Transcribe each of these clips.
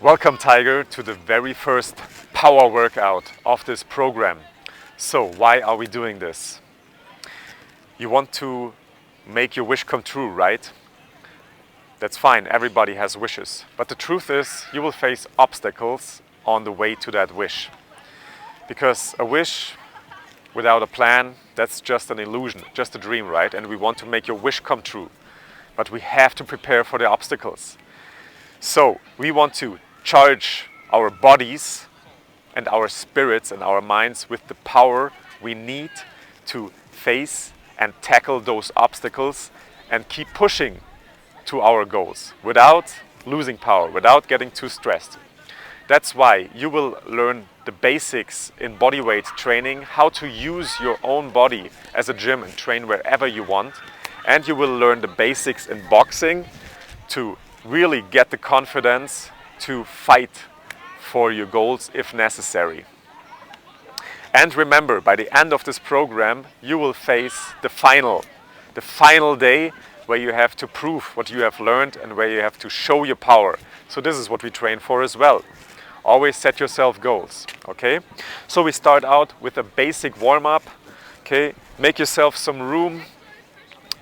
Welcome, Tiger, to the very first power workout of this program. So, why are we doing this? You want to make your wish come true, right? That's fine, everybody has wishes. But the truth is, you will face obstacles on the way to that wish. Because a wish without a plan, that's just an illusion, just a dream, right? And we want to make your wish come true. But we have to prepare for the obstacles. So, we want to charge our bodies and our spirits and our minds with the power we need to face and tackle those obstacles and keep pushing to our goals without losing power, without getting too stressed. That's why you will learn the basics in bodyweight training, how to use your own body as a gym and train wherever you want. And you will learn the basics in boxing to really get the confidence to fight for your goals if necessary. And remember, by the end of this program, you will face the final day where you have to prove what you have learned and where you have to show your power. So this is what we train for as well. Always set yourself goals, okay? So we start out with a basic warm-up, okay? Make yourself some room.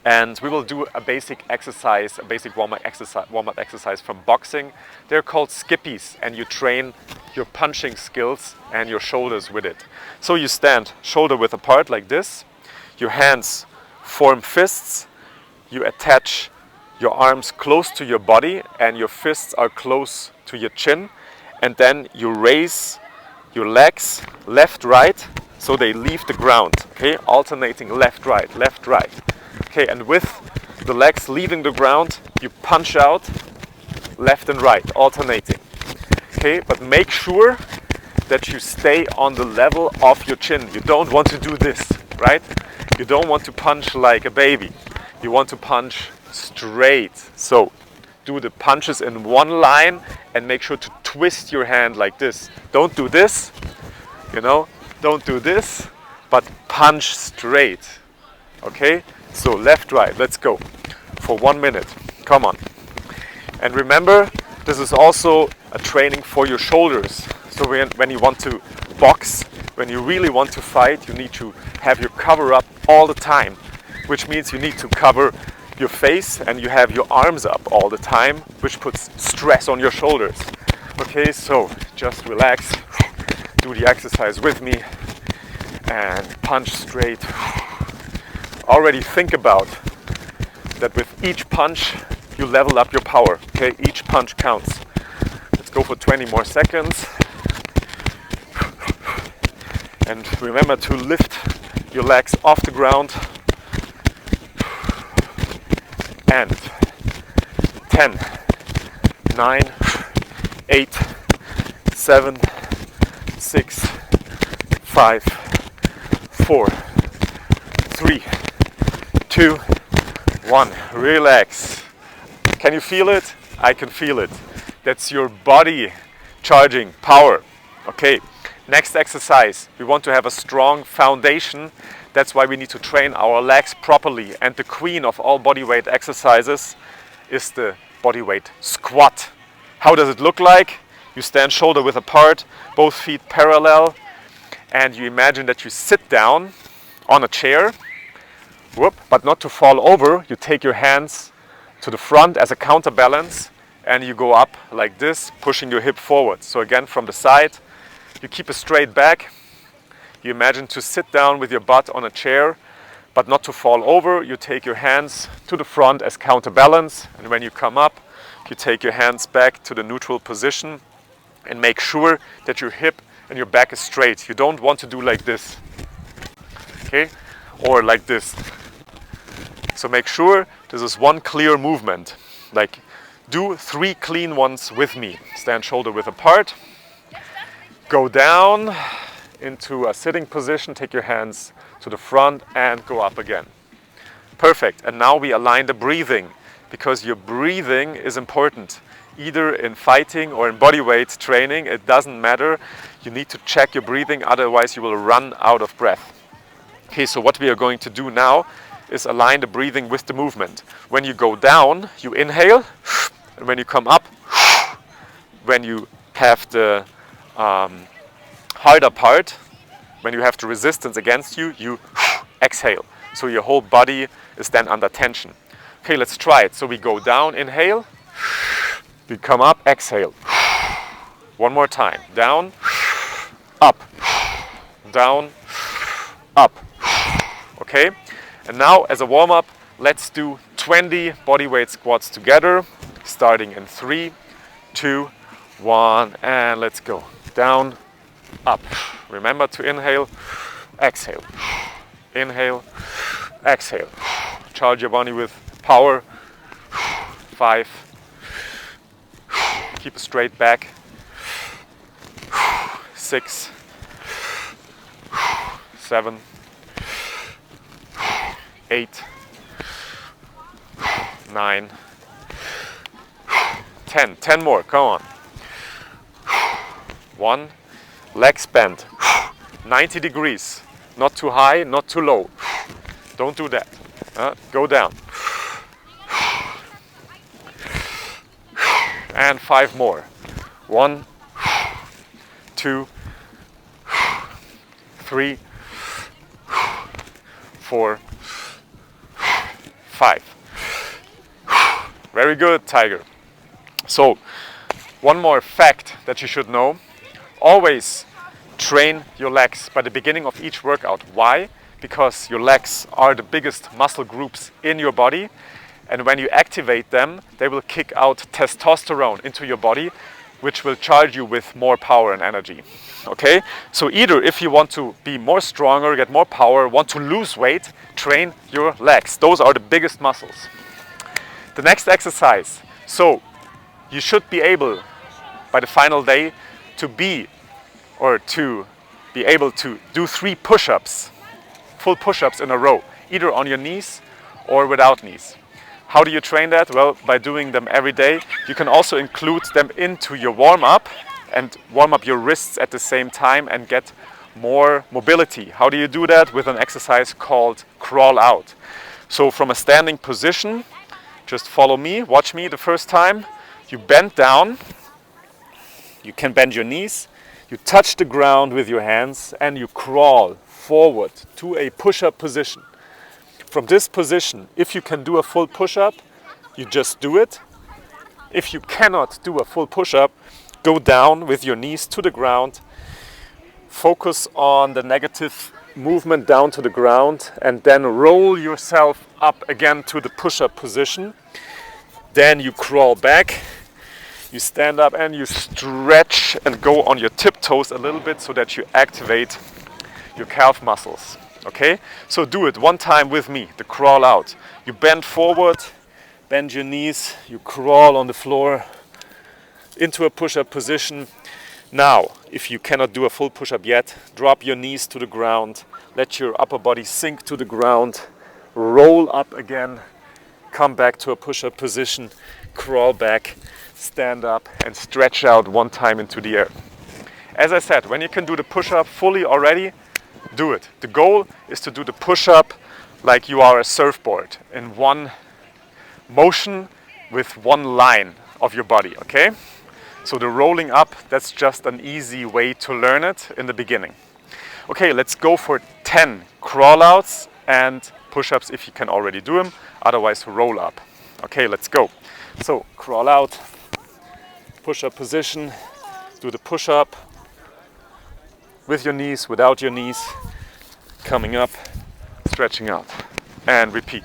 And we will do a basic exercise, a basic warm-up exercise from boxing. They're called skippies, and you train your punching skills and your shoulders with it. So you stand shoulder width apart like this. Your hands form fists. You attach your arms close to your body, and your fists are close to your chin. And then you raise your legs left, right, so they leave the ground. Okay, alternating left, right, left, right. Okay, and with the legs leaving the ground, you punch out left and right, alternating. Okay, but make sure that you stay on the level of your chin. You don't want to do this, right? You don't want to punch like a baby. You want to punch straight. So do the punches in one line and make sure to twist your hand like this. Don't do this, don't do this, but punch straight. Okay? So left, right, let's go for 1 minute. Come on. And remember, this is also a training for your shoulders. So when you want to box, when you really want to fight, you need to have your cover up all the time, which means you need to cover your face and you have your arms up all the time, which puts stress on your shoulders. Okay, so just relax, do the exercise with me and punch straight. Already think about that with each punch you level up your power. Okay, each punch counts. Let's go for 20 more seconds. And remember to lift your legs off the ground. And 10, 9, 8, 7, 6, 5, 4, 3, 2, 1. Relax. Can you feel it? I can feel it. That's your body charging power. Okay, next exercise. We want to have a strong foundation. That's why we need to train our legs properly. And the queen of all bodyweight exercises is the bodyweight squat. How does it look like? You stand shoulder width apart, both feet parallel, and you imagine that you sit down on a chair. But not to fall over, you take your hands to the front as a counterbalance and you go up like this, pushing your hip forward. So again, from the side, you keep a straight back. You imagine to sit down with your butt on a chair, but not to fall over. You take your hands to the front as counterbalance, and when you come up, you take your hands back to the neutral position and make sure that your hip and your back is straight. You don't want to do like this, okay? Or like this. So make sure this is one clear movement. Like do 3 clean ones with me. Stand shoulder width apart. Go down into a sitting position. Take your hands to the front and go up again. Perfect. And now we align the breathing because your breathing is important. Either in fighting or in bodyweight training, it doesn't matter. You need to check your breathing, otherwise you will run out of breath. Okay, so what we are going to do now is align the breathing with the movement. When you go down, you inhale, and when you come up, when you have the harder part, when you have the resistance against you, you exhale. So your whole body is then under tension. Okay, let's try it. So we go down, inhale, we come up, exhale. One more time, down, up, down, up. Okay, and now as a warm-up, let's do 20 bodyweight squats together, starting in 3, 2, 1, and let's go. Down, up. Remember to inhale, exhale. Inhale, exhale. Charge your body with power. 5. Keep a straight back. 6, 7, 8, 9, 10. 10 more, come on. 1, legs bent. 90 degrees. Not too high, not too low. Don't do that. Go down. And 5 more. 1, 2, 3, 4, 5. Very good, Tiger. So, one more fact that you should know. Always train your legs by the beginning of each workout. Why? Because your legs are the biggest muscle groups in your body, and when you activate them, they will kick out testosterone into your body, which will charge you with more power and energy. Okay? So either if you want to be more stronger, get more power, want to lose weight, train your legs. Those are the biggest muscles. The next exercise. So you should be able, by the final day, to be able to do 3 push-ups, full push-ups in a row, either on your knees or without knees. How do you train that? Well, by doing them every day. You can also include them into your warm-up and warm up your wrists at the same time and get more mobility. How do you do that? With an exercise called crawl out. So from a standing position, just follow me, watch me the first time. You bend down, you can bend your knees, you touch the ground with your hands and you crawl forward to a push-up position. From this position, if you can do a full push-up, you just do it. If you cannot do a full push-up, go down with your knees to the ground. Focus on the negative movement down to the ground and then roll yourself up again to the push-up position. Then you crawl back, you stand up and you stretch and go on your tiptoes a little bit so that you activate your calf muscles. Okay, so do it one time with me, the crawl out. You bend forward, bend your knees, you crawl on the floor into a push-up position. Now, if you cannot do a full push-up yet, drop your knees to the ground, let your upper body sink to the ground, roll up again, come back to a push-up position, crawl back, stand up and stretch out one time into the air. As I said, when you can do the push-up fully already, do it. The goal is to do the push-up like you are a surfboard in one motion with one line of your body, okay? So the rolling up, that's just an easy way to learn it in the beginning. Okay, let's go for 10 crawl outs and push-ups if you can already do them, otherwise roll up. Okay, let's go. So crawl out, push-up position, do the push-up with your knees, without your knees, coming up, stretching out, and repeat.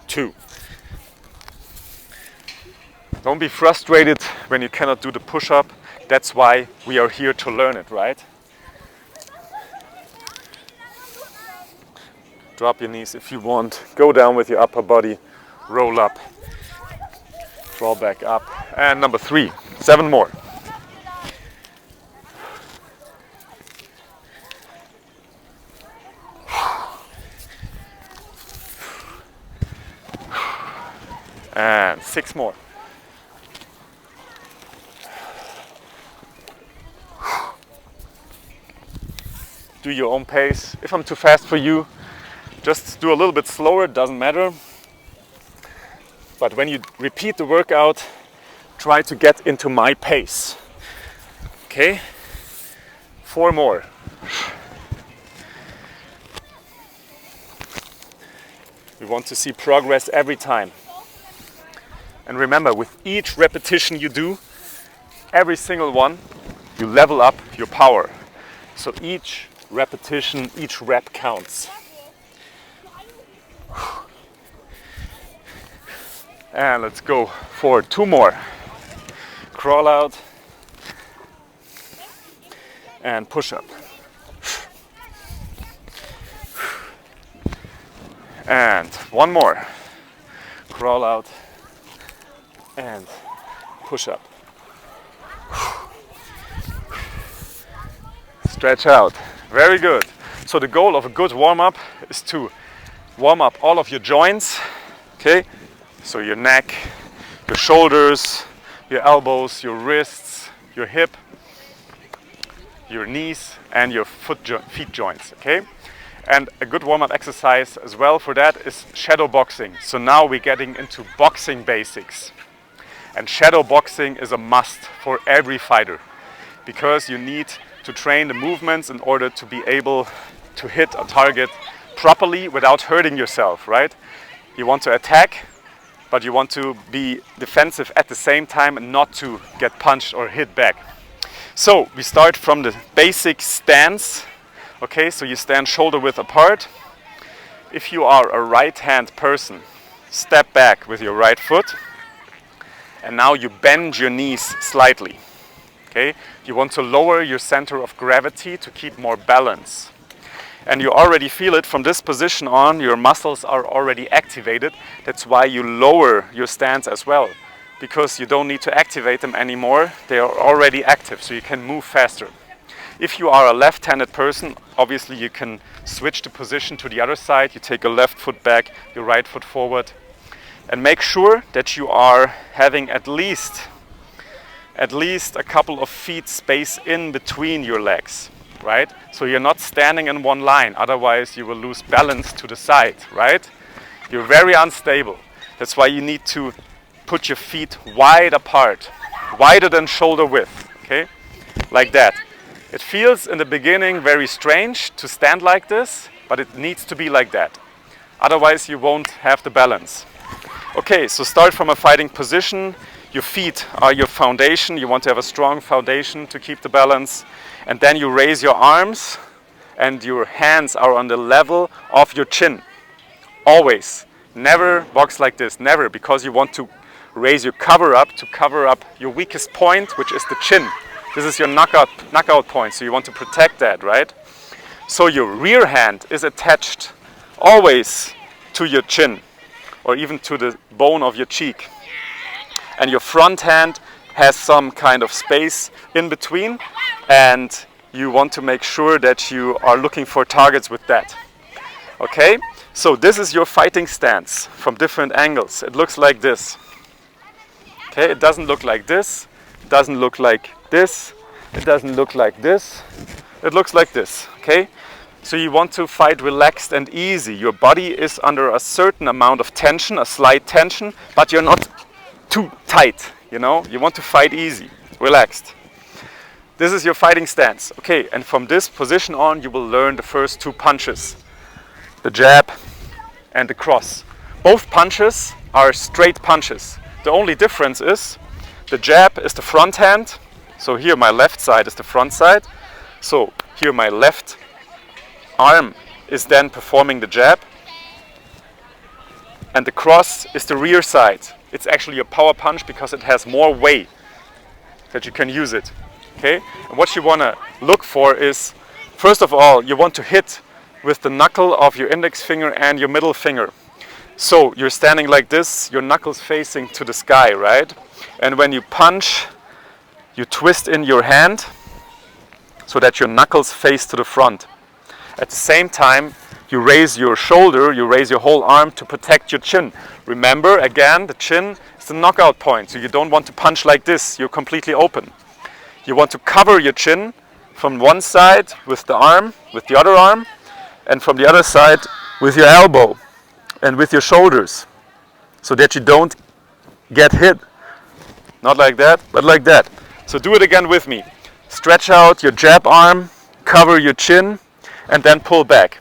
Two. Don't be frustrated when you cannot do the push-up. That's why we are here to learn it, right? Drop your knees if you want. Go down with your upper body. Roll up. Crawl back up. And number 3. 7 more. And 6 more. Do your own pace. If I'm too fast for you, just do a little bit slower, it doesn't matter. But when you repeat the workout, try to get into my pace. Okay? 4 more. We want to see progress every time. And remember, with each repetition you do, every single one, you level up your power. So each repetition, each rep counts. And let's go for 2 more. Crawl out and push up. And 1 more. Crawl out and push up. Stretch out. Very good. So the goal of a good warm-up is to warm up all of your joints. Okay? So your neck, your shoulders, your elbows, your wrists, your hip, your knees, and your feet joints. Okay? And a good warm-up exercise as well for that is shadow boxing. So now we're getting into boxing basics. And shadow boxing is a must for every fighter because you need to train the movements in order to be able to hit a target properly without hurting yourself, right? You want to attack, but you want to be defensive at the same time and not to get punched or hit back. So we start from the basic stance. Okay, so you stand shoulder width apart. If you are a right-hand person, step back with your right foot. And now you bend your knees slightly. Okay, you want to lower your center of gravity to keep more balance. And you already feel it from this position on, your muscles are already activated. That's why you lower your stance as well, because you don't need to activate them anymore. They are already active, so you can move faster. If you are a left-handed person, obviously you can switch the position to the other side. You take a left foot back, your right foot forward. And make sure that you are having at least a couple of feet space in between your legs, right? So you're not standing in one line, otherwise you will lose balance to the side, right? You're very unstable. That's why you need to put your feet wide apart, wider than shoulder width, okay? Like that. It feels in the beginning very strange to stand like this, but it needs to be like that. Otherwise you won't have the balance. Okay, so start from a fighting position. Your feet are your foundation. You want to have a strong foundation to keep the balance. And then you raise your arms and your hands are on the level of your chin. Always. Never box like this. Never, because you want to raise your cover up to cover up your weakest point, which is the chin. This is your knockout point, so you want to protect that, right? So your rear hand is attached always to your chin or even to the bone of your cheek. And your front hand has some kind of space in between, and you want to make sure that you are looking for targets with that. Okay? So this is your fighting stance from different angles. It looks like this. Okay? It doesn't look like this. It doesn't look like this. It doesn't look like this. It looks like this. Okay? So you want to fight relaxed and easy. Your body is under a certain amount of tension, a slight tension, but you're not too tight, you know? You want to fight easy, relaxed. This is your fighting stance. Okay, and from this position on, you will learn the first 2 punches. The jab and the cross. Both punches are straight punches. The only difference is the jab is the front hand. So here my left side is the front side. So here my left arm is then performing the jab. And the cross is the rear side. It's actually a power punch because it has more weight that you can use it. Okay? And what you want to look for is, first of all, you want to hit with the knuckle of your index finger and your middle finger. So you're standing like this, your knuckles facing to the sky, right? And when you punch, you twist in your hand so that your knuckles face to the front. At the same time, you raise your shoulder, you raise your whole arm to protect your chin. Remember, again, the chin is the knockout point, so you don't want to punch like this, you're completely open. You want to cover your chin from one side with the arm, with the other arm, and from the other side with your elbow and with your shoulders, so that you don't get hit. Not like that, but like that. So do it again with me. Stretch out your jab arm, cover your chin, and then pull back.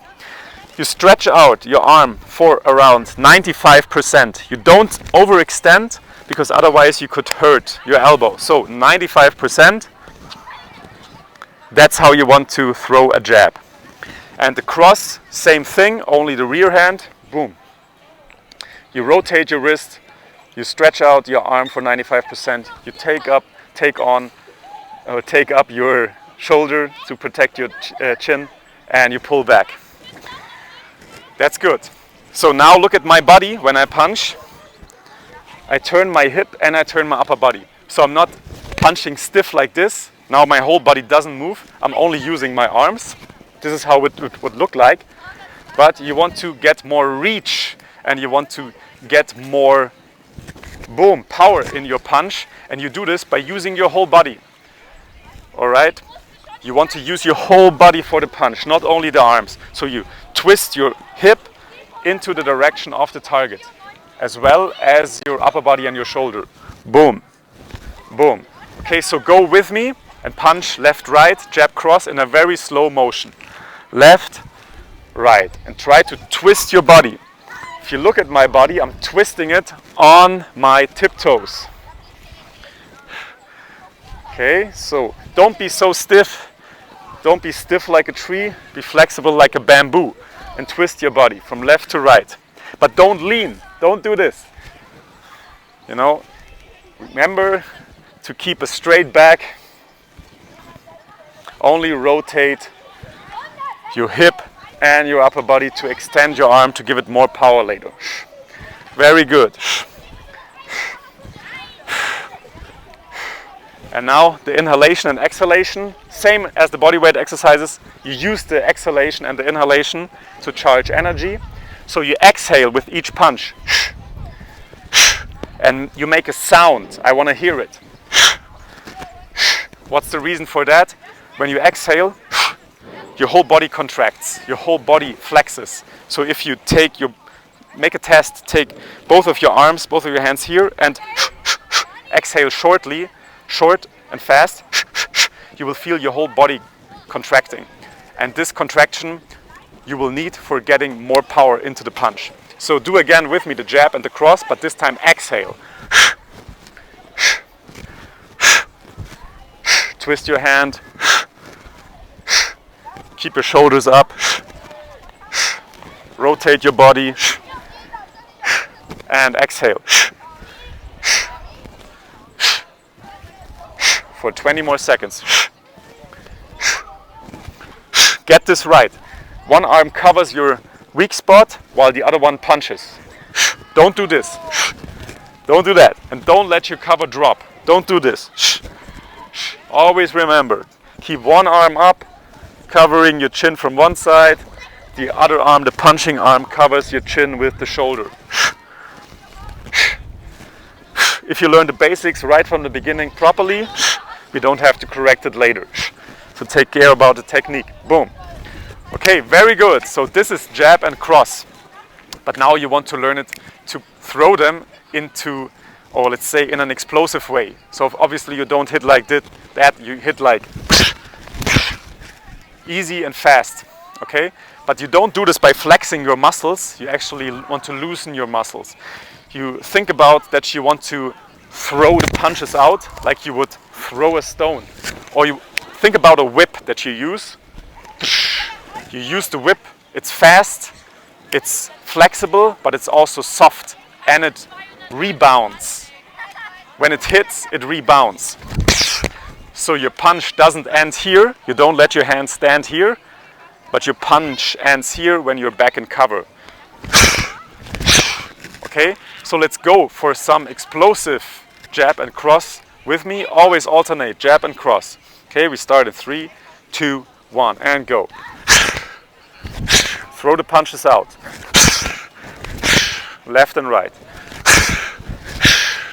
You stretch out your arm for around 95%. You don't overextend, because otherwise you could hurt your elbow. So 95%, that's how you want to throw a jab. And the cross, same thing, only the rear hand, boom. You rotate your wrist, you stretch out your arm for 95%, you take up your shoulder to protect your chin, and you pull back. That's good. So now look at my body when I punch. I turn my hip and I turn my upper body. So I'm not punching stiff like this. Now my whole body doesn't move. I'm only using my arms. This is how it would look like. But you want to get more reach and you want to get more boom, power in your punch. And you do this by using your whole body. All right? You want to use your whole body for the punch, not only the arms. So you twist your hip into the direction of the target, as well as your upper body and your shoulder. Boom, boom. Okay, so go with me and punch left, right, jab, cross in a very slow motion. Left, right, and try to twist your body. If you look at my body, I'm twisting it on my tiptoes. Okay, so don't be so stiff. Don't be stiff like a tree, be flexible like a bamboo and twist your body from left to right. But don't lean, don't do this. You know, remember to keep a straight back. Only rotate your hip and your upper body to extend your arm to give it more power later. Very good. And now the inhalation and exhalation, same as the bodyweight exercises. You use the exhalation and the inhalation to charge energy. So you exhale with each punch. And you make a sound. I want to hear it. What's the reason for that? When you exhale, your whole body contracts, your whole body flexes. So if you make a test, take both of your arms, both of your hands here, and exhale shortly, short and fast, you will feel your whole body contracting. And this contraction you will need for getting more power into the punch. So do again with me the jab and the cross, but this time exhale. Twist your hand. Keep your shoulders up. Rotate your body. And exhale. For 20 more seconds. Get this right. One arm covers your weak spot while the other one punches. Don't do this. Don't do that. And don't let your cover drop. Don't do this. Always remember, keep one arm up, covering your chin from one side. The other arm, the punching arm, covers your chin with the shoulder. If you learn the basics right from the beginning properly, we don't have to correct it later. So take care about the technique. Boom. Okay, very good. So this is jab and cross. But now you want to learn it to throw them into, or let's say in an explosive way. So obviously you don't hit like that, you hit like easy and fast. Okay? But you don't do this by flexing your muscles. You actually want to loosen your muscles. You think about that you want to throw the punches out like you would throw a stone. Or you think about a whip that you use. You use the whip, it's fast, it's flexible, but it's also soft and it rebounds. When it hits, it rebounds. So your punch doesn't end here, you don't let your hand stand here, but your punch ends here when you're back in cover. Okay, so let's go for some explosive jab and cross with me. Always alternate jab and cross. Okay, we start in 3, 2, 1, and go. Throw the punches out. Left and right.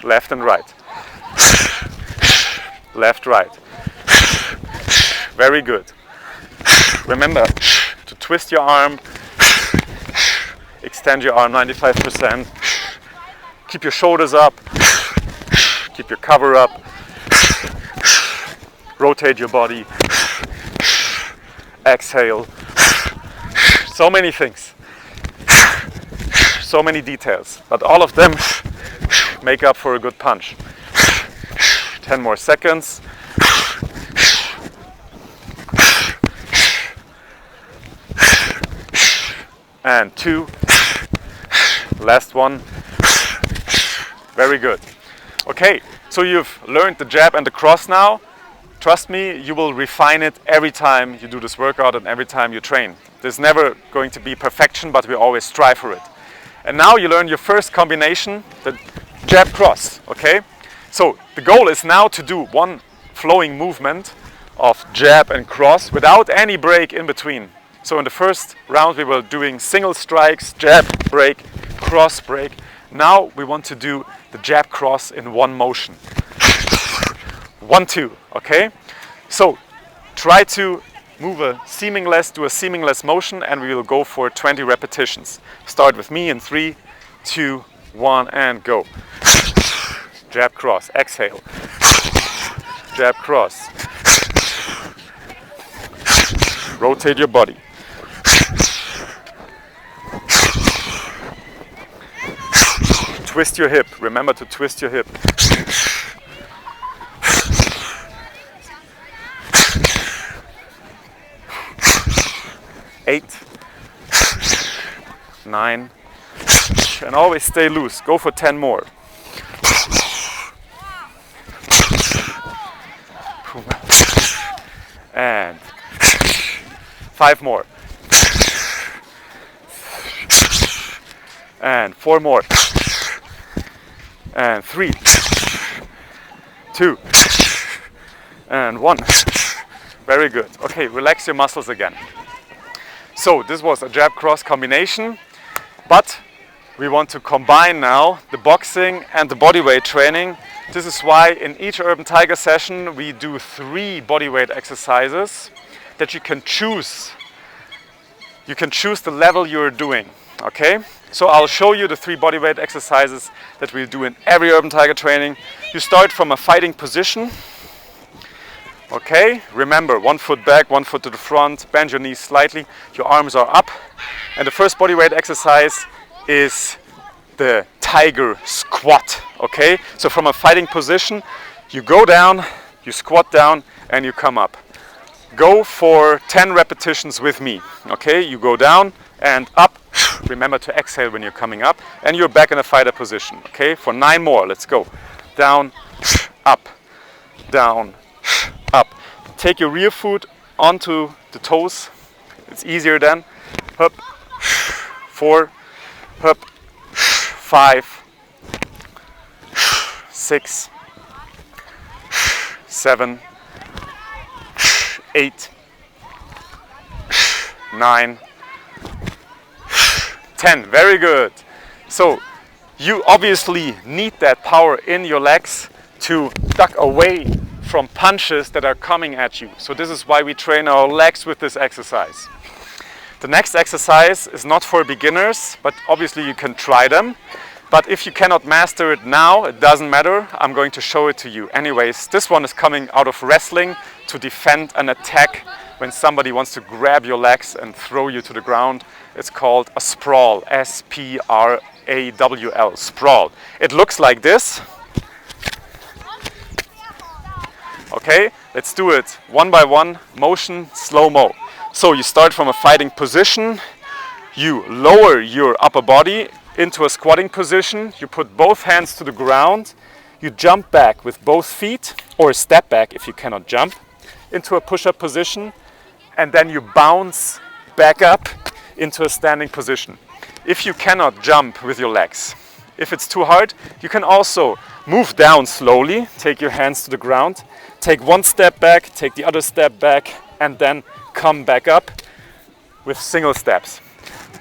Left and right. Left, right. Very good. Remember to twist your arm. Extend your arm 95%. Keep your shoulders up. Keep your cover up. Rotate your body. Exhale. So many things. So many details. But all of them make up for a good punch. 10 more seconds. And 2. Last one. Very good. Okay, so you've learned the jab and the cross now. Trust me, you will refine it every time you do this workout and every time you train. There's never going to be perfection, but we always strive for it. And now you learn your first combination, the jab cross, okay? So the goal is now to do one flowing movement of jab and cross without any break in between. So in the first round we were doing single strikes, jab, break, cross, break. Now we want to do the jab cross in one motion. 1, 2, okay? So try to do a seamless motion, and we will go for 20 repetitions. Start with me in 3, 2, 1, and go. Jab cross, exhale. Jab cross. Rotate your body. Twist your hip. Remember to twist your hip. 8, 9, and always stay loose. Go for 10 more. And 5 more. And 4 more. And 3, 2, and 1. Very good. Okay, relax your muscles again. So this was a jab cross combination, but we want to combine now the boxing and the bodyweight training. This is why in each Urban Tiger session we do 3 bodyweight exercises that you can choose. You can choose the level you're doing, okay? So I'll show you the 3 bodyweight exercises that we'll do in every Urban Tiger training. You start from a fighting position. Okay, remember, 1 foot back, 1 foot to the front, bend your knees slightly, your arms are up. And the first bodyweight exercise is the tiger squat, okay? So from a fighting position, you go down, you squat down, and you come up. Go for 10 repetitions with me, okay? You go down and up. Remember to exhale when you're coming up, and you're back in a fighter position, okay? For 9 more, let's go. Down, up, down, up. Take your rear foot onto the toes. It's easier then. Up, 4, up, 5, 6, 7, 8, 9, 10. Very good. So you obviously need that power in your legs to duck away from punches that are coming at you. So this is why we train our legs with this exercise. The next exercise is not for beginners, but obviously you can try them. But if you cannot master it now, it doesn't matter. I'm going to show it to you. Anyways, this one is coming out of wrestling to defend an attack when somebody wants to grab your legs and throw you to the ground. It's called a sprawl, S-P-R-A-W-L, sprawl. It looks like this. Okay, let's do it one by one, motion, slow-mo. So you start from a fighting position, you lower your upper body into a squatting position, you put both hands to the ground, you jump back with both feet, or step back if you cannot jump, into a push-up position, and then you bounce back up into a standing position. If you cannot jump with your legs, if it's too hard, you can also move down slowly, take your hands to the ground, take 1 step back, take the other step back, and then come back up with single steps.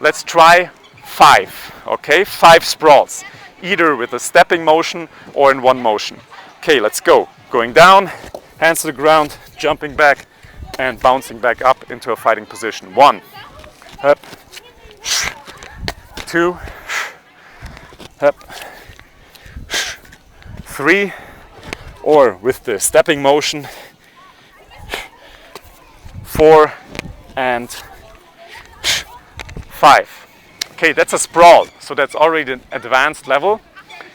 Let's try 5, okay? 5 sprawls, either with a stepping motion or in one motion. Okay, let's go. Going down, hands to the ground, jumping back, and bouncing back up into a fighting position. 1, up, 2, up, 3, or with the stepping motion, 4 and 5. Okay, that's a sprawl, so that's already an advanced level.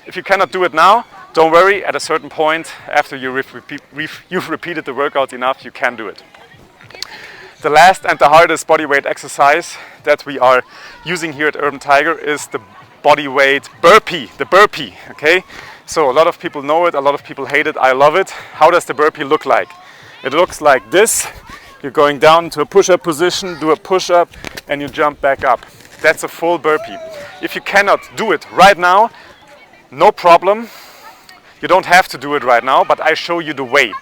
If you cannot do it now, don't worry, at a certain point, after you've repeated the workout enough, you can do it. The last and the hardest body weight exercise that we are using here at Urban Tiger is the body weight burpee, the burpee, okay? So a lot of people know it, a lot of people hate it, I love it. How does the burpee look like? It looks like this. You're going down into a push-up position, do a push-up, and you jump back up. That's a full burpee. If you cannot do it right now, no problem. You don't have to do it right now, but I show you the way.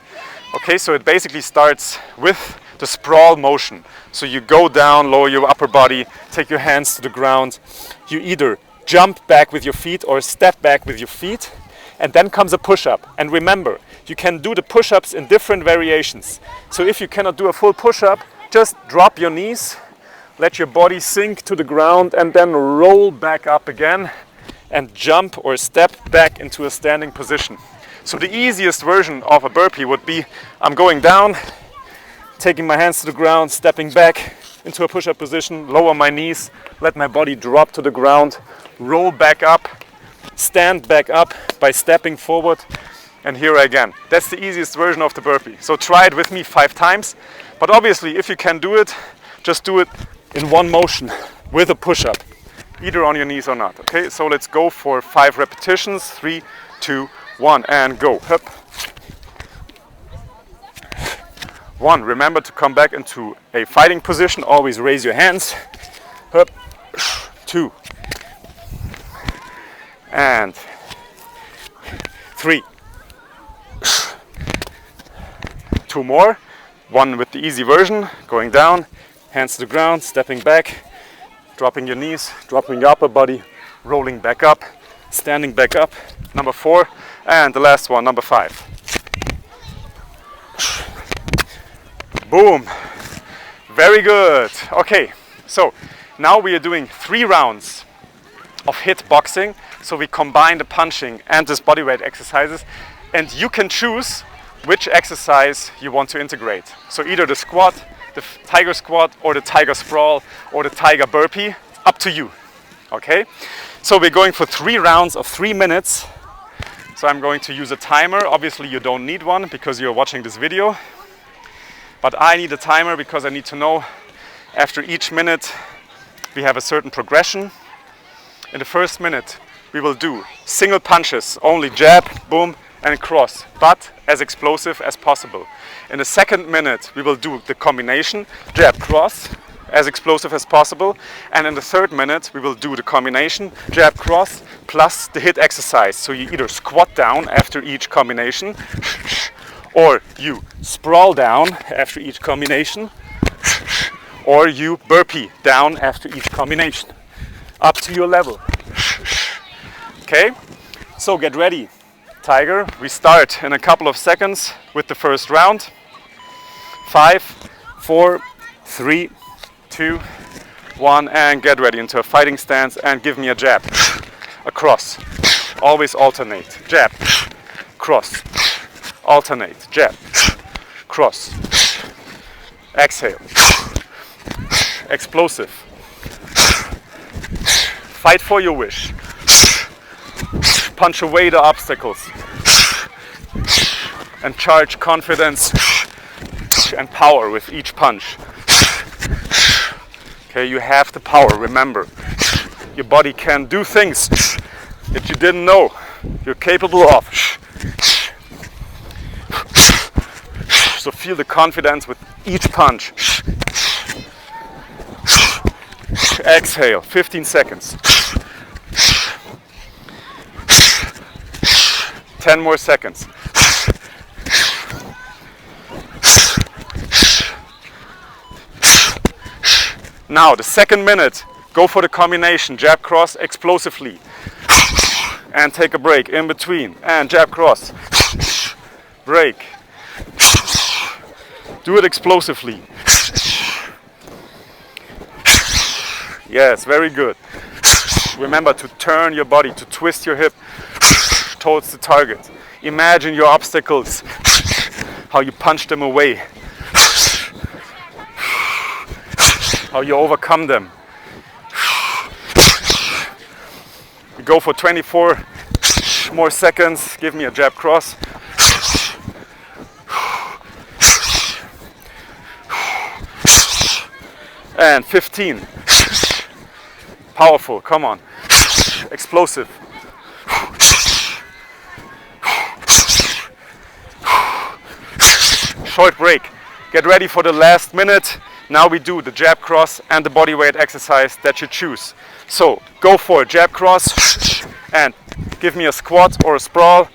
Okay, so it basically starts with the sprawl motion. So you go down, lower your upper body, take your hands to the ground. You either jump back with your feet or step back with your feet, and then comes a push-up. And remember, you can do the push-ups in different variations. So if you cannot do a full push-up, just drop your knees, let your body sink to the ground, and then roll back up again and jump or step back into a standing position. So the easiest version of a burpee would be, I'm going down, taking my hands to the ground, stepping back into a push-up position, lower my knees, let my body drop to the ground, roll back up, stand back up by stepping forward, and here again. That's the easiest version of the burpee. So try it with me 5 times. But obviously, if you can do it, just do it in one motion with a push-up, either on your knees or not. Okay, so let's go for 5 repetitions. 3, 2, 1, and go. Hup. 1, remember to come back into a fighting position. Always raise your hands. Hup. 2. And 3. 2 more. 1 with the easy version, going down, hands to the ground, stepping back, dropping your knees, dropping your upper body, rolling back up, standing back up. Number 4, and the last one, number 5. Boom. Very good. Okay, so now we are doing 3 rounds of HIIT boxing. So we combine the punching and this bodyweight exercises, and you can choose which exercise you want to integrate. So either the squat, the tiger squat, or the tiger sprawl, or the tiger burpee. Up to you. Okay? So we're going for 3 rounds of 3 minutes. So I'm going to use a timer. Obviously you don't need one because you're watching this video. But I need a timer because I need to know after each minute we have a certain progression. In the first minute we will do single punches, only jab, boom, and cross, but as explosive as possible. In the second minute we will do the combination, jab, cross, as explosive as possible. And in the third minute we will do the combination, jab, cross, plus the HIIT exercise. So you either squat down after each combination, or you sprawl down after each combination, or you burpee down after each combination. Up to your level. Okay, so get ready. Tiger, we start in a couple of seconds with the first round. 5, 4, 3, 2, 1, and get ready into a fighting stance and give me a jab. Across. Always alternate. Jab. Cross. Alternate. Jab. Cross. Exhale. Explosive. Fight for your wish. Punch away the obstacles and charge confidence and power with each punch. Okay, you have the power, remember. Your body can do things that you didn't know you're capable of. So feel the confidence with each punch. Exhale, 15 seconds. 10 more seconds. Now, the second minute, go for the combination, jab, cross, explosively. And take a break in between. And jab, cross. Break. Do it explosively. Yes, very good. Remember to turn your body, to twist your hip. towards the target. Imagine your obstacles, how you punch them away, how you overcome them. You go for 24 more seconds. Give me a jab cross. And 15. Powerful, come on. Explosive. Short break. Get ready for the last minute. Now we do the jab cross and the body weight exercise that you choose. So go for a jab cross and give me a squat or a sprawl.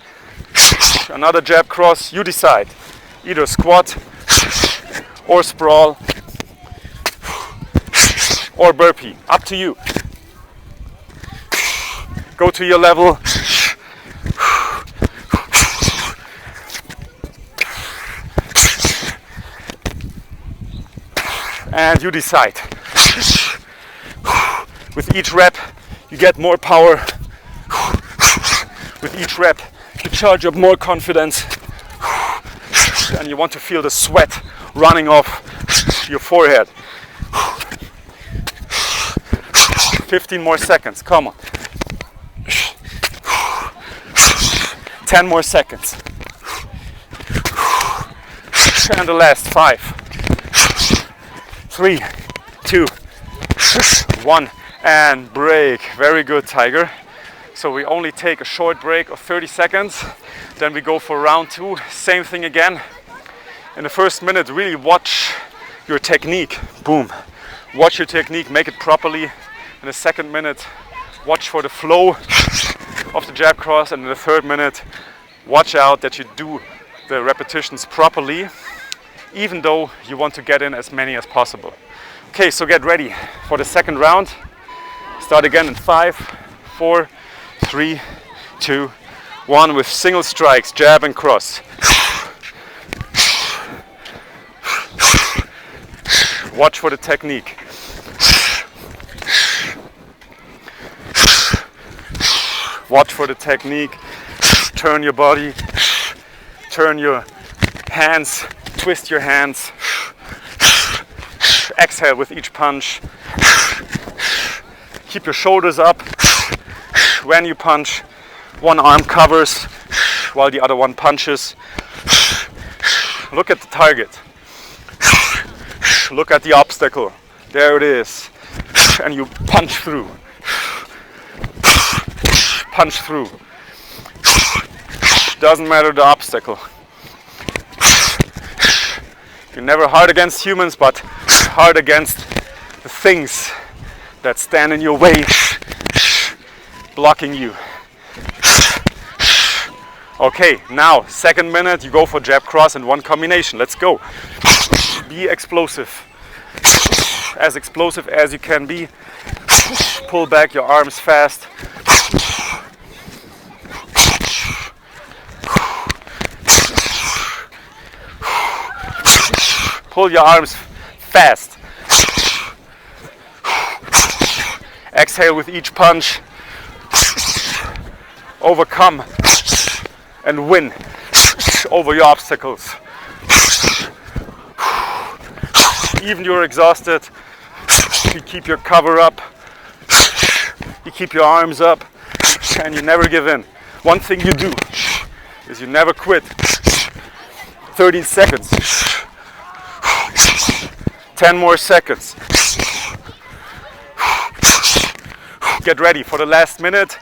Another jab cross, you decide. Either squat or sprawl or burpee, up to you. Go to your level. And you decide. With each rep, you get more power. With each rep, you charge up more confidence. And you want to feel the sweat running off your forehead. 15 more seconds, come on. 10 more seconds. And the last 5, 3, 2, 1, and break. Very good, Tiger. So we only take a short break of 30 seconds. Then we go for round 2. Same thing again. In the first minute, really watch your technique. Boom. Watch your technique, make it properly. In the second minute, watch for the flow of the jab cross. And in the third minute, watch out that you do the repetitions properly, even though you want to get in as many as possible. Okay, so get ready for the second round. Start again in 5, 4, 3, 2, 1 with single strikes, jab and cross. Watch for the technique. Watch for the technique. Turn your body, turn your hands, twist your hands. Exhale with each punch. Keep your shoulders up when you punch. One arm covers while the other one punches. Look at the target. Look at the obstacle. There it is. And you punch through. Punch through. Doesn't matter the obstacle. You're never hard against humans, but hard against the things that stand in your way, blocking you. Okay, now second minute, you go for jab cross in one combination. Let's go. Be explosive. As explosive as you can be. Pull back your arms fast. Pull your arms fast. Exhale with each punch. Overcome and win over your obstacles. Even you're exhausted, you keep your cover up, you keep your arms up, and you never give in. One thing you do is you never quit. 30 seconds. 10 more seconds. Get ready for the last minute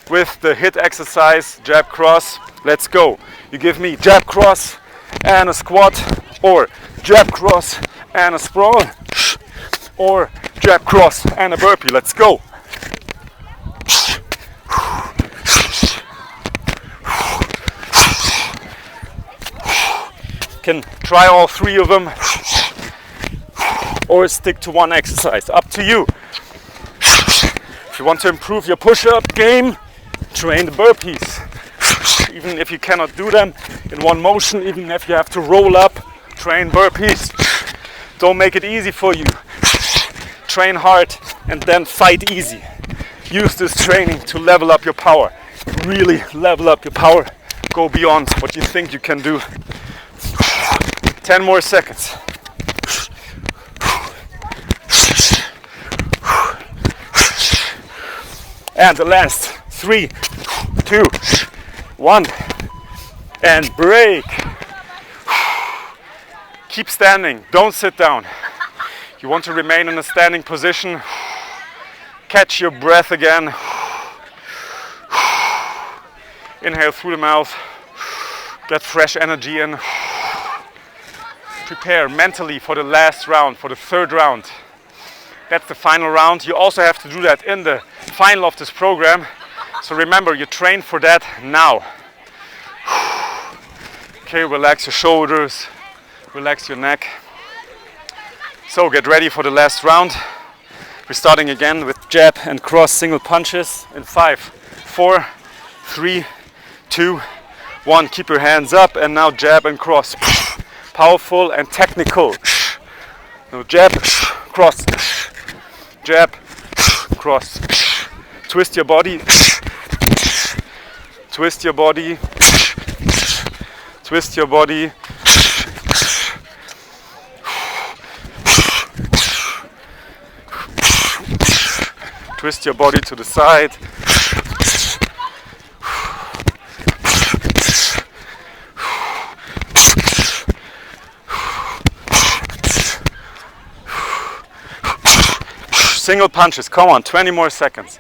with the HIIT exercise, jab cross. Let's go. You give me jab cross and a squat, or jab cross and a sprawl, or jab cross and a burpee. Let's go. Can try all 3 of them or stick to one exercise, up to you. If you want to improve your push-up game, train the burpees. Even if you cannot do them in one motion, even if you have to roll up, train burpees. Don't make it easy for you. Train hard and then fight easy. Use this training to level up your power. really level up your power. Go beyond what you think you can do. 10 more seconds. And the last 3, 2, 1, and break. Keep standing, don't sit down. You want to remain in a standing position. Catch your breath again. Inhale through the mouth. Get fresh energy in. Prepare mentally for the last round, for the third round. That's the final round. You also have to do that in the final of this program. So remember, you train for that now. Okay, relax your shoulders, relax your neck. So get ready for the last round. We're starting again with jab and cross single punches in 5, 4, 3, 2, 1. Keep your hands up and now jab and cross. Powerful and technical. Now jab, cross, jab, cross. Twist your body, twist your body, twist your body. Twist your body to the side. Single punches, come on, 20 more seconds.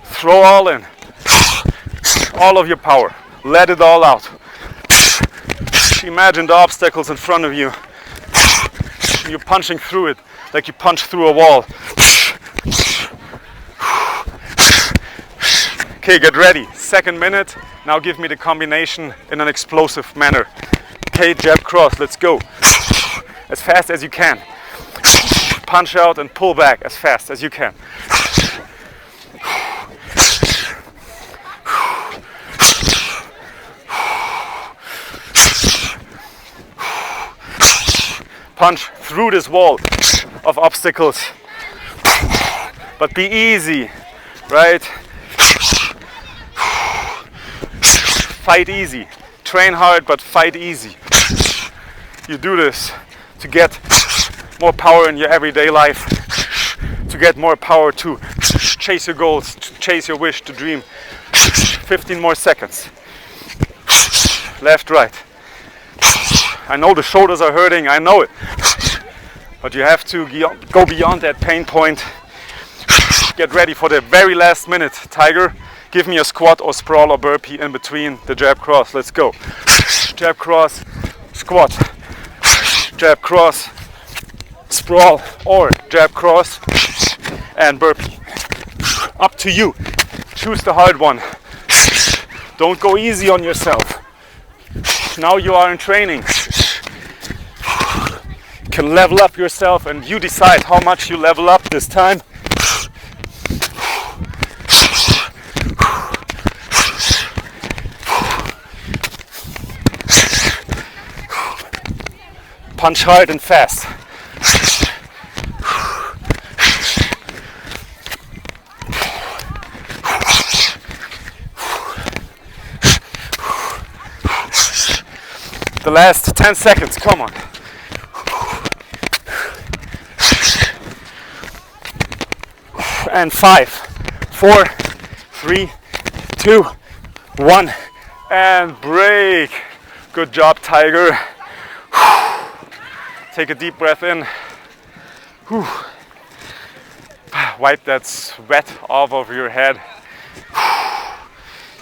Throw all in. All of your power. Let it all out. Imagine the obstacles in front of you. You're punching through it like you punch through a wall. Okay, get ready. Second minute. Now give me the combination in an explosive manner. Okay, jab, cross, let's go. As fast as you can. Punch out and pull back as fast as you can. Punch through this wall of obstacles. But be easy, right? Fight easy. Train hard, but fight easy. You do this to get more power in your everyday life, to get more power to chase your goals, to chase your wish, to dream. 15 more seconds. Left, right. I know the shoulders are hurting, I know it. But you have to go beyond that pain point. Get ready for the very last minute. Tiger, give me a squat or sprawl or burpee in between the jab cross. Let's go. Jab cross, squat. Jab cross, sprawl or jab cross and burpee. Up to you. Choose the hard one. Don't go easy on yourself. Now you are in training. You can level up yourself and you decide how much you level up this time. Punch hard and fast. The last 10 seconds, come on. And 5, 4, 3, 2, 1, and break. Good job, Tiger. Take a deep breath in. Wipe that sweat off of your head.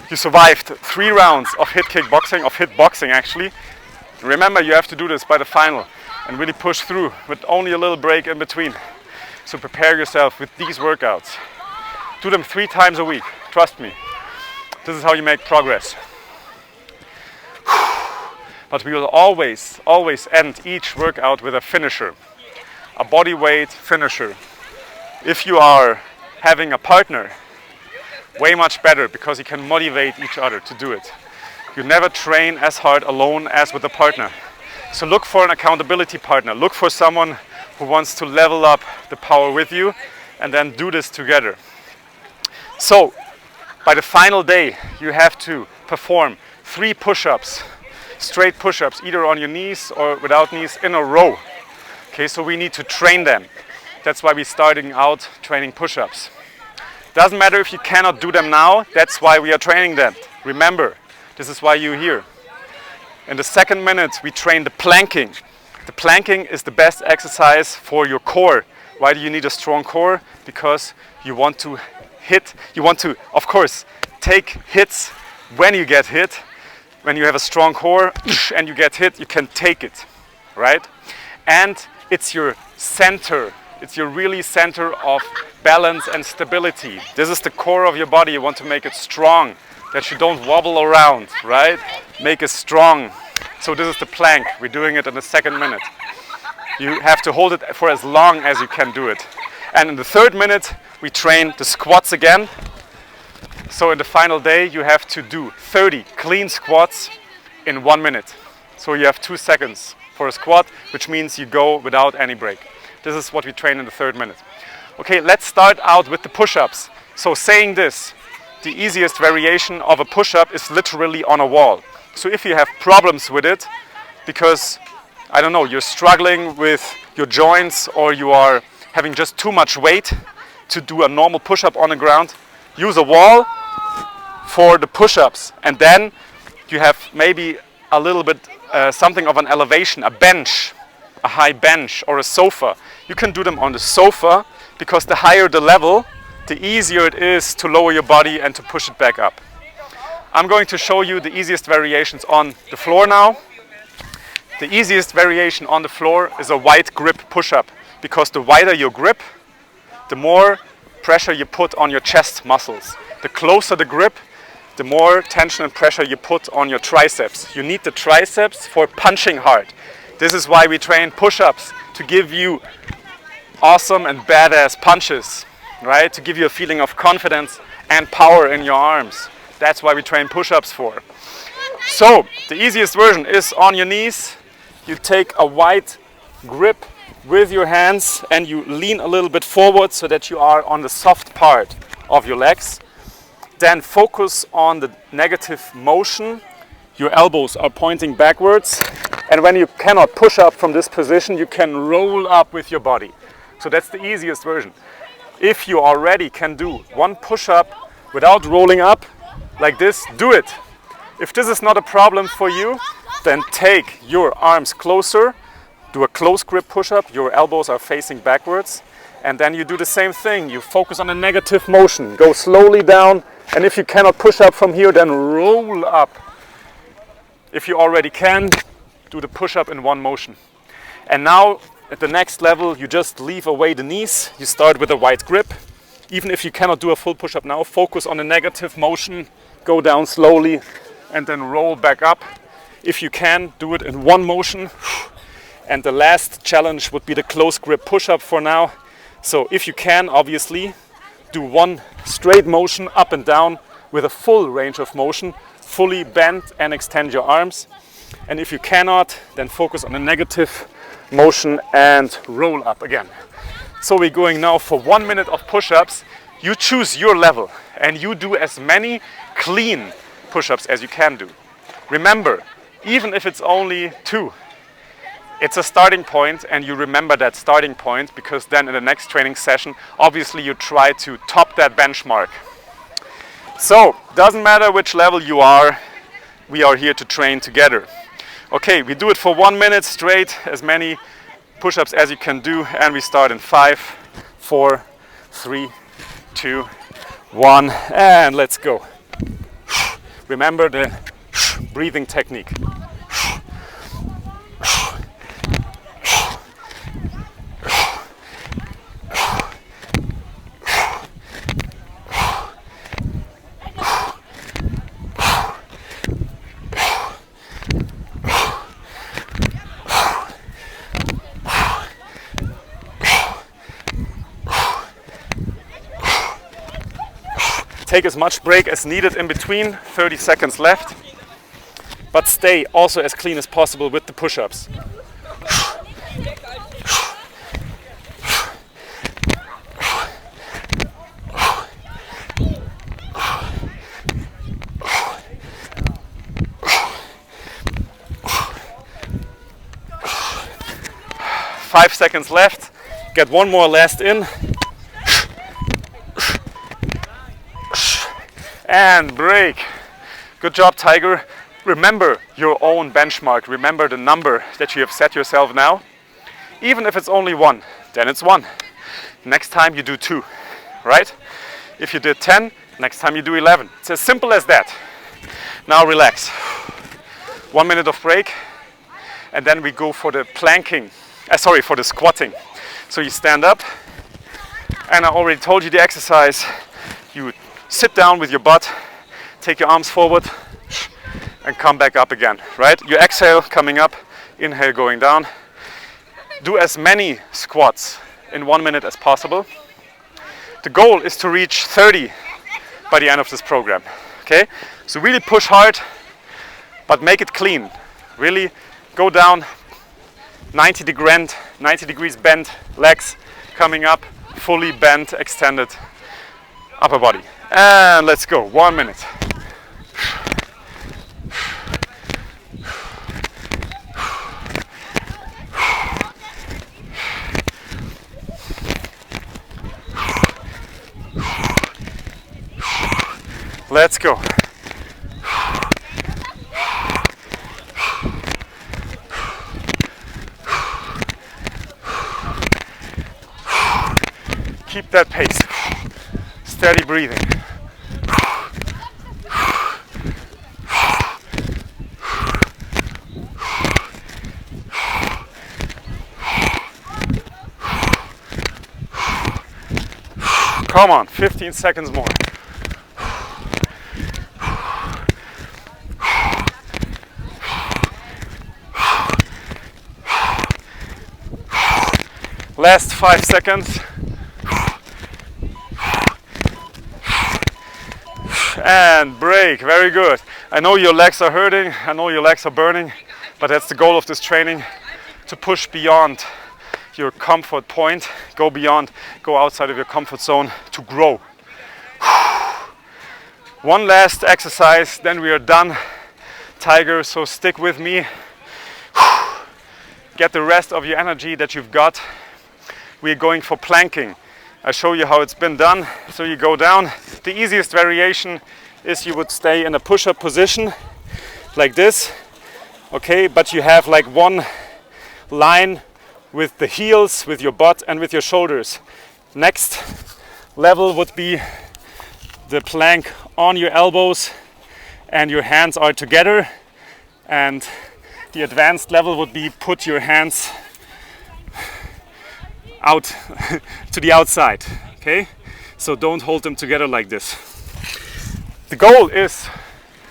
You survived 3 rounds of hit kickboxing, of hit boxing actually. Remember, you have to do this by the final and really push through with only a little break in between. So prepare yourself with these workouts. Do them 3 times a week, trust me. This is how you make progress. But we will always end each workout with a finisher, a body weight finisher. If you are having a partner, way much better because you can motivate each other to do it. You never train as hard alone as with a partner. So look for an accountability partner. Look for someone who wants to level up the power with you and then do this together. So by the final day, you have to perform 3 push-ups, straight push-ups, either on your knees or without knees, in a row. Okay, so we need to train them. That's why we're starting out training push-ups. Doesn't matter if you cannot do them now, that's why we are training them. Remember, this is why you're here. In the second minute, we train the planking. The planking is the best exercise for your core. Why do you need a strong core? Because you want to hit, you want to, of course, take hits when you get hit. When you have a strong core and you get hit, you can take it, right? And it's your center. It's your really center of balance and stability. This is the core of your body. You want to make it strong, that you don't wobble around, right? Make it strong. So this is the plank. We're doing it in the second minute. You have to hold it for as long as you can do it. And in the third minute, we train the squats again. So in the final day, you have to do 30 clean squats in 1 minute. So you have 2 seconds for a squat, which means you go without any break. This is what we train in the third minute. Okay, let's start out with the push-ups. So saying this, the easiest variation of a push-up is literally on a wall. So if you have problems with it, because, I don't know, you're struggling with your joints or you are having just too much weight to do a normal push-up on the ground, use a wall for the push-ups. And then you have maybe a little bit something of an elevation, a bench, a high bench or a sofa. You can do them on the sofa because the higher the level, the easier it is to lower your body and to push it back up. I'm going to show you the easiest variations on the floor now. The easiest variation on the floor is a wide grip push-up, because the wider your grip, the more pressure you put on your chest muscles. The closer the grip, the more tension and pressure you put on your triceps. You need the triceps for punching hard. This is why we train push-ups, to give you awesome and badass punches, right? To give you a feeling of confidence and power in your arms. That's why we train push-ups for. So the easiest version is on your knees. You take a wide grip with your hands and you lean a little bit forward so that you are on the soft part of your legs. Then focus on the negative motion. Your elbows are pointing backwards. And when you cannot push up from this position, you can roll up with your body. So that's the easiest version. If you already can do 1 push-up without rolling up, like this, do it. If this is not a problem for you, then take your arms closer, do a close grip push-up, your elbows are facing backwards, and then you do the same thing. You focus on a negative motion, go slowly down, and if you cannot push up from here, then roll up. If you already can, do the push-up in 1 motion. And now, at the next level, you just leave away the knees. You start with a wide grip. Even if you cannot do a full push-up now, focus on a negative motion, go down slowly, and then roll back up. If you can, do it in 1 motion. And the last challenge would be the close grip push-up for now. So if you can, obviously, do 1 straight motion up and down with a full range of motion, fully bend and extend your arms. And if you cannot, then focus on a negative motion and roll up again. So we're going now for 1 minute of push-ups. You choose your level and you do as many clean push-ups as you can do. Remember, even if it's only 2, it's a starting point, and you remember that starting point, because then in the next training session, obviously you try to top that benchmark. So, doesn't matter which level you are, we are here to train together. Okay, we do it for 1 minute straight, as many push-ups as you can do, and we start in 5, 4, 3, 2, 1, and let's go. Remember the breathing technique. Take as much break as needed in between, 30 seconds left, but stay also as clean as possible with the push-ups. 5 seconds left. Get one more last in. And break. Good job, Tiger. Remember your own benchmark. Remember the number that you have set yourself now. Even if it's only 1, then it's 1. Next time you do 2, right? If you did 10, next time you do 11. It's as simple as that. Now relax. 1 minute of break, and then we go for the planking. For the squatting. So you stand up, and I already told you the exercise. You sit down with your butt, take your arms forward, and come back up again, right? You exhale, coming up, inhale, going down. Do as many squats in 1 minute as possible. The goal is to reach 30 by the end of this program, okay? So really push hard, but make it clean. Really go down, 90 degrees bent, legs coming up, fully bent, extended upper body. And let's go, 1 minute. Let's go. Keep that pace. Steady breathing. Come on, 15 seconds more. Last 5 seconds. And break, very good. I know your legs are hurting, I know your legs are burning, but that's the goal of this training, to push beyond your comfort point, go beyond, go outside of your comfort zone to grow. One last exercise, then we are done, Tiger, so stick with me. Get the rest of your energy that you've got. We're going for planking. I show you how it's been done. So you go down. The easiest variation is you would stay in a push-up position like this, okay, but you have like one line with the heels, with your butt and with your shoulders. Next level would be the plank on your elbows and your hands are together, and the advanced level would be put your hands out to the outside, okay? So don't hold them together like this. The goal is,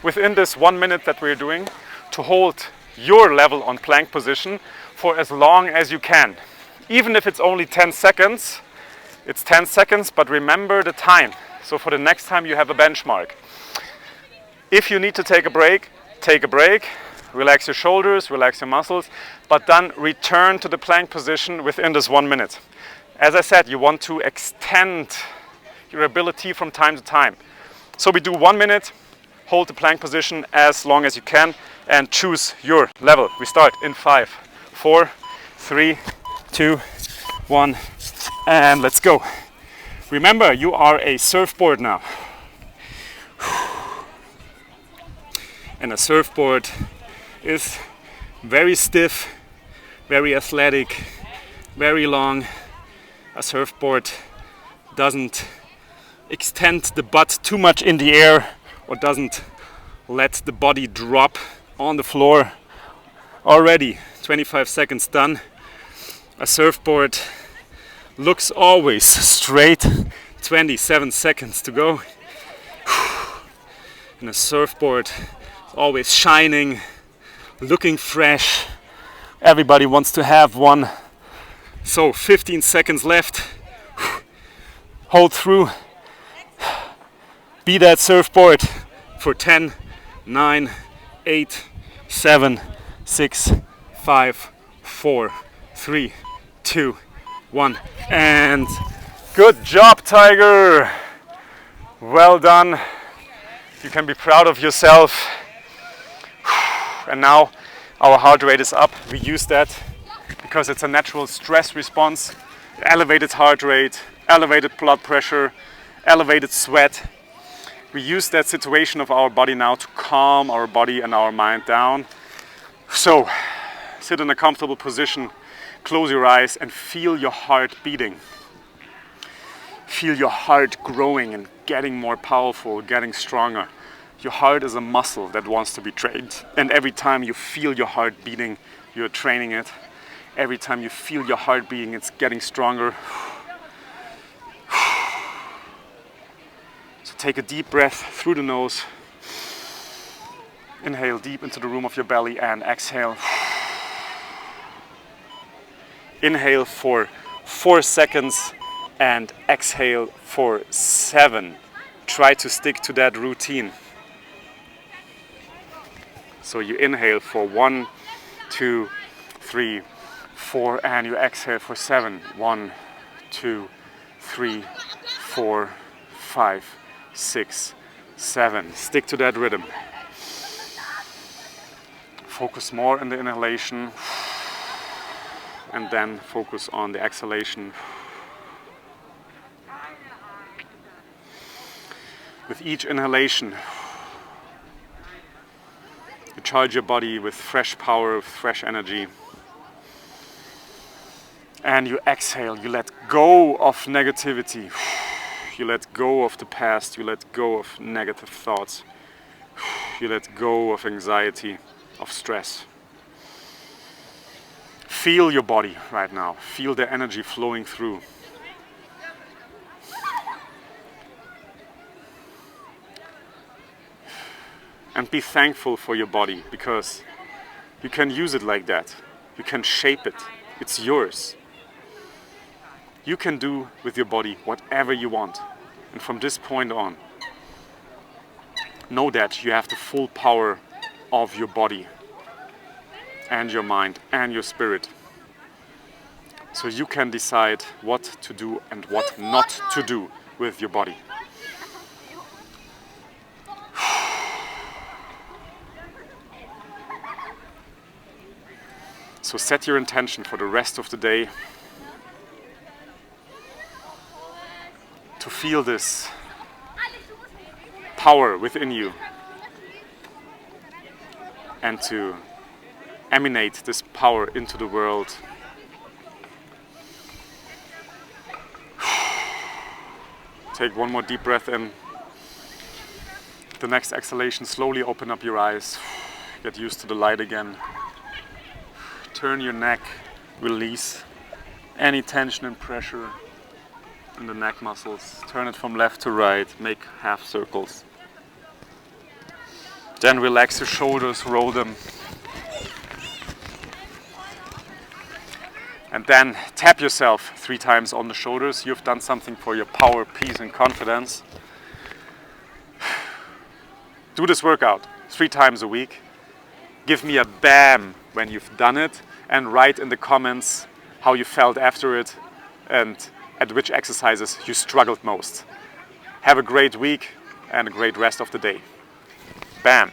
within this 1 minute that we're doing, to hold your level on plank position for as long as you can. Even if it's only 10 seconds, it's 10 seconds, but remember the time. So for the next time you have a benchmark. If you need to take a break, relax your shoulders, relax your muscles, but then return to the plank position within this 1 minute. As I said, you want to extend your ability from time to time. So we do 1 minute, hold the plank position as long as you can, and choose your level. We start in 5, 4, 3, 2, 1, and let's go. Remember, you are a surfboard now. And a surfboard is very stiff, very athletic, very long. A surfboard doesn't extend the butt too much in the air, or doesn't let the body drop on the floor. Already 25 seconds done. A surfboard looks always straight, 27 seconds to go. And a surfboard is always shining, looking fresh. Everybody wants to have one. So 15 seconds left. Hold through. Be that surfboard for 10, 9, 8, 7, 6, 5, 4, 3, 2, 1. And good job, Tiger. Well done. You can be proud of yourself. And now our heart rate is up. We use that because it's a natural stress response, elevated heart rate, elevated blood pressure, elevated sweat. We use that situation of our body now to calm our body and our mind down. So, sit in a comfortable position, close your eyes and feel your heart beating. Feel your heart growing and getting more powerful, getting stronger. Your heart is a muscle that wants to be trained. And every time you feel your heart beating, you're training it. Every time you feel your heart beating, it's getting stronger. So take a deep breath through the nose. Inhale deep into the room of your belly and exhale. Inhale for 4 seconds and exhale for 7. Try to stick to that routine. So you inhale for 1, 2, 3, 4 and you exhale for 7. 1, 2, 3, 4, 5, 6, 7. Stick to that rhythm. Focus more on the inhalation and then focus on the exhalation. With each inhalation, you charge your body with fresh power, with fresh energy. And you exhale, you let go of negativity. You let go of the past, you let go of negative thoughts. You let go of anxiety, of stress. Feel your body right now. Feel the energy flowing through. And be thankful for your body, because you can use it like that. You can shape it. It's yours. You can do with your body whatever you want. And from this point on, know that you have the full power of your body and your mind and your spirit. So you can decide what to do and what not to do with your body. So set your intention for the rest of the day to feel this power within you and to emanate this power into the world. Take one more deep breath in. The next exhalation, slowly open up your eyes. Get used to the light again. Turn your neck, release any tension and pressure in the neck muscles. Turn it from left to right, make half circles. Then relax your shoulders, roll them. And then tap yourself 3 times on the shoulders. You've done something for your power, peace and confidence. Do this workout 3 times a week. Give me a bam when you've done it and write in the comments how you felt after it and at which exercises you struggled most. Have a great week and a great rest of the day. Bam!